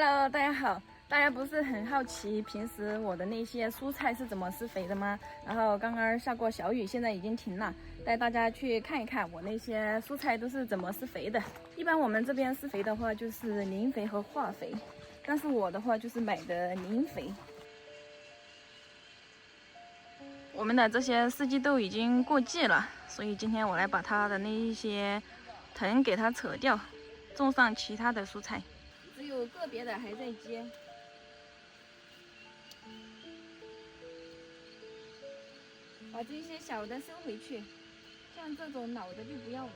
Hello， 大家好。大家不是很好奇平时我的那些蔬菜是怎麼施肥的嗎？然後剛剛下過小雨，現在已經停了，帶大家去看一看我那些蔬菜都是怎麼施肥的。一般我們這邊施肥的話就是磷肥和化肥，但是我的話就是買的磷肥。我們的這些四季豆已經過季了，所以今天我來把它的那一些藤給它扯掉，種上其他的蔬菜。只有個別的還在接。把這些小的收回去，像這種老的就不要了。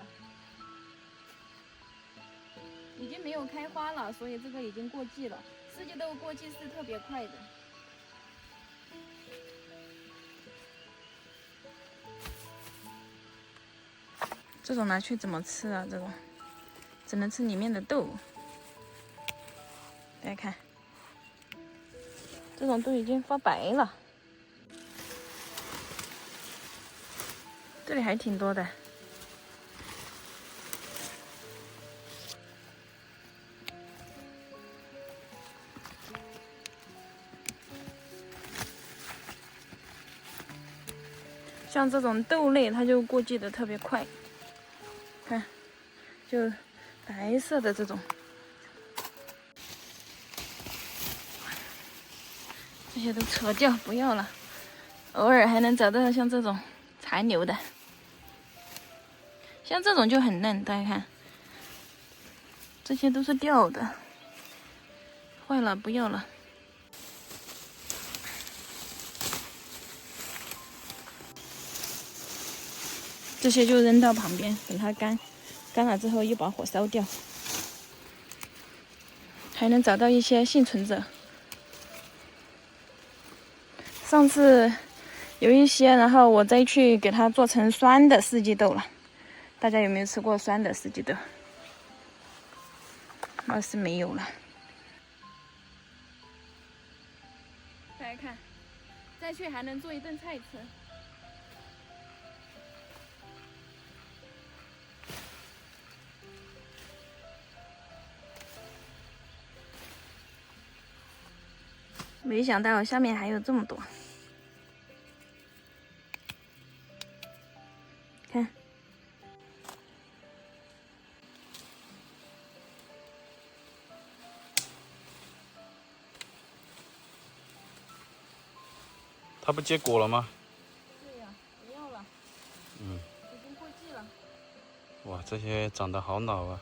已經沒有開花了，所以這個已經過季了。四季豆過季是特別快的。這種拿去怎麼吃啊？这種只能吃裡面的豆。大家看，這種都已經發白了。這裡還挺多的。像這種豆類，它就過季的特別快。看，就白色的這種，這些都扯掉，不要了。偶爾還能找到像這種殘留的。像這種就很嫩，大家看，這些都是掉的，壞了不要了。這些就扔到旁邊，等它干，干了之後又把火燒掉。還能找到一些幸存者。上次有一些，然後我再去给它做成酸的四季豆了。大家有沒有吃過酸的四季豆？那是沒有了。大家看，再去還能做一頓菜吃。沒想到下面還有這麼多。看。它不結果了嗎？對呀，不要了。已經過季了。哇，這些長得好老啊，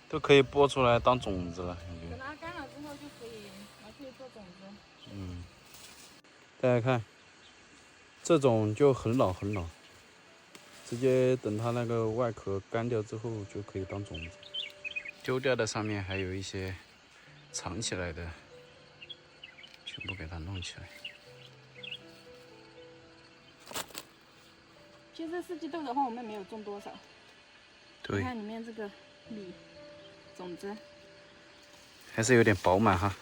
都可以播出來當種子了，感覺。等它乾了之後就可以拿去做種子。大家看，這種就很老很老，直接等它那個外殼乾掉之後就可以當種子。丟掉的上面還有一些藏起來的，全部給它弄起来。其實四季豆的話，我們沒有種多少。對。你看裡面這個米種子，還是有點飽滿哈。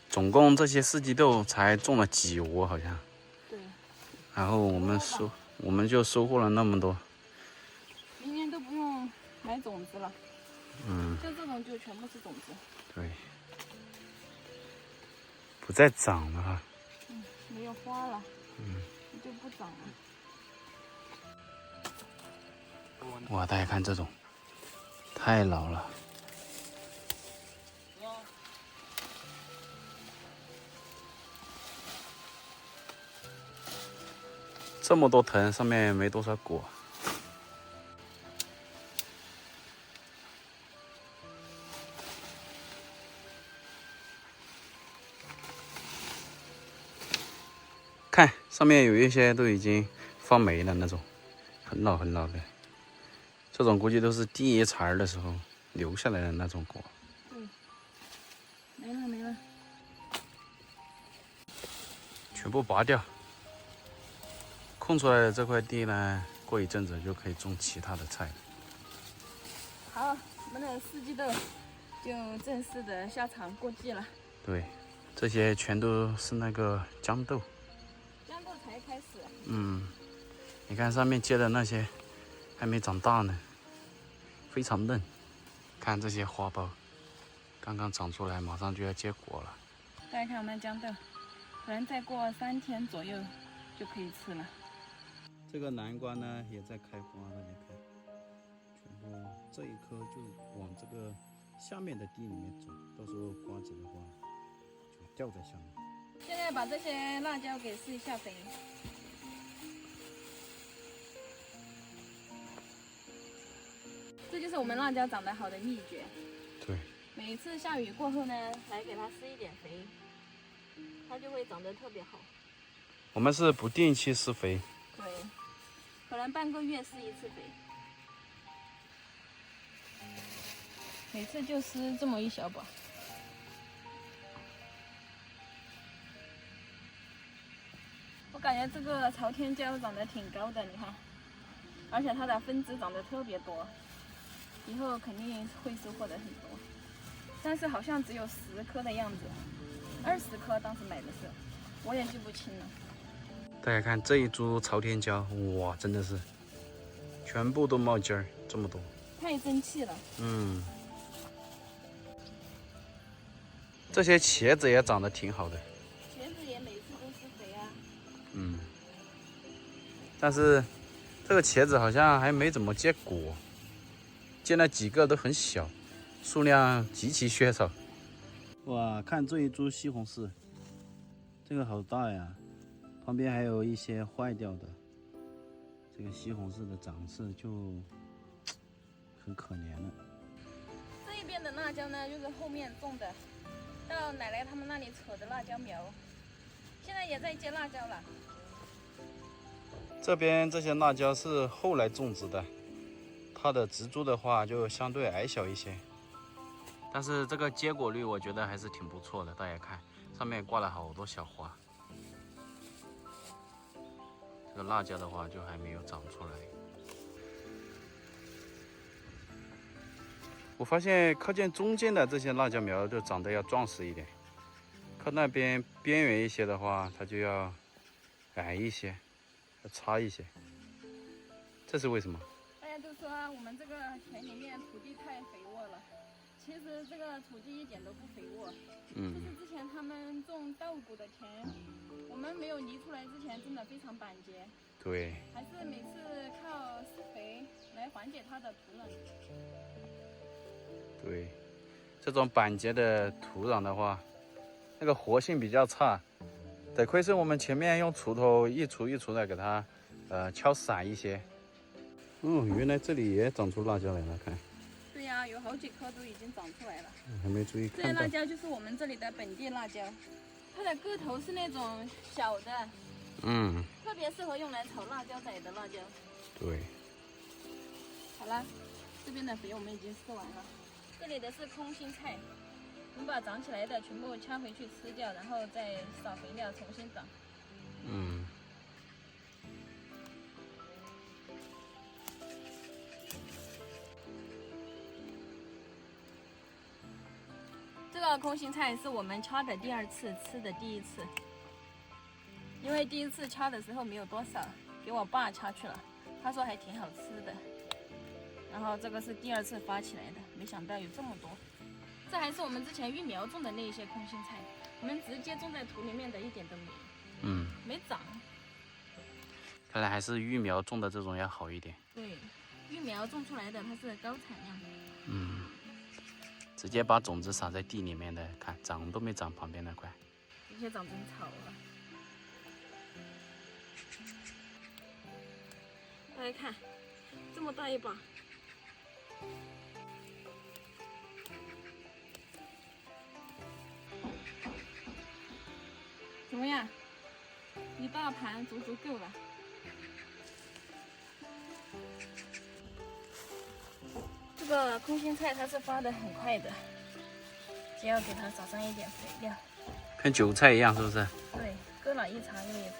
總共這些四季豆才種了幾窩，好像。對。然後我們就收穫了那麼多。明年都不用買种子了。像這種就全部是種子。对。不再長了哈。沒有花了。就不長了。哇，大家看這種，太老了。這麼多藤，上面沒多少果。看上面有一些都已經发霉了那種，很老很老的。這種估計都是第一茬的時候留下來的那種果。沒了。全部拔掉。空出來的這塊地呢，過一陣子就可以種其他的菜了。好，我們的四季豆就正式的下場過季了。对，這些全都是那個豇豆。豇豆才開始。你看上面結的那些還沒長大呢，非常嫩。看看这些花苞，剛剛長出來，馬上就要結果了。大家看我們的豇豆，可能再過3天左右就可以吃了。這個南瓜呢也在開花，大家看，全部這一顆就往這個下面的地裡面種，到時候瓜子的話就掉在下面。現在把這些辣椒給施一下肥。這就是我們辣椒長得好的秘訣。對。每次下雨過後呢，來給它施一點肥，它就會長得特別好。我們是不定期施肥。對，可能半個月施一次肥。每次就施這麼一小把。我感覺這個朝天椒長得挺高的，你看，而且它的分支長得特別多，以後肯定會收穫的很多。但是好像只有10顆的樣子，20顆當時買的時候，我也記不清了。大家看這一株朝天椒，哇，真的是全部都冒尖兒，這麼多，太爭氣了。嗯，這些茄子也長得挺好的。茄子也每次都施肥啊。嗯，但是這個茄子好像還沒怎麼結果，結了幾個都很小，數量極其稀少。哇，看這一株西紅柿，這個好大呀！旁邊還有一些壞掉的，這個西紅柿的長勢就很可憐了。這一邊的辣椒呢，就是後面種的，到奶奶他們那裡扯的辣椒苗，現在也在結辣椒了。這邊這些辣椒是後來種植的，它的植株的話就相對矮小一些，但是這個結果率我覺得還是挺不錯的。大家看，上面掛了好多小花。這個辣椒的話就還沒有長出來。我發現靠近中間的這些辣椒苗就長得要壯實一點，靠那邊邊緣一些的話，它就要矮一些，要差一些。這是為什麼？大家都說我們這個田裡面土地太肥沃了，其實這個土地一點都不肥沃。就是之前他們種稻谷的田，我們沒有犁出來之前，真的非常板结。對。還是每次靠施肥來緩解它的土壤。對，這種板結的土壤的話，那個活性比較差，得虧是我們前面用鋤頭一鋤一鋤的給它敲散一些。原來這裡也長出辣椒來了，看。对呀，有好幾顆都已經長出來了。還沒注意看到。這些辣椒就是我們這裡的本地辣椒，它的個頭是那種小的，特別適合用來炒辣椒仔的辣椒。對。好了，這邊的肥我們已經施完了。這裡的是空心菜，我們把長起來的全部掐回去吃掉，然後再撒肥料重新長。这個空心菜是我們掐的第2次，吃的第1次。因為第1次掐的時候沒有多少，給我爸掐去了，他說還挺好吃的。然後這個是第2次發起來的，沒想到有這麼多。這還是我們之前育苗種的那些空心菜，我們直接種在土裡面的一點都沒，沒長。看來還是育苗種的這種要好一點。對，育苗種出來的它是高產量。直接把種子撒在地裡面的，看長都沒長旁邊那塊，直接長成草了。大家看，這麼大一把。怎麼樣？一大盤足足夠了。這個空心菜它是發得很快的，只要給它撒上一點肥料，跟韭菜一樣，是不是？對，割了一茬又一茬。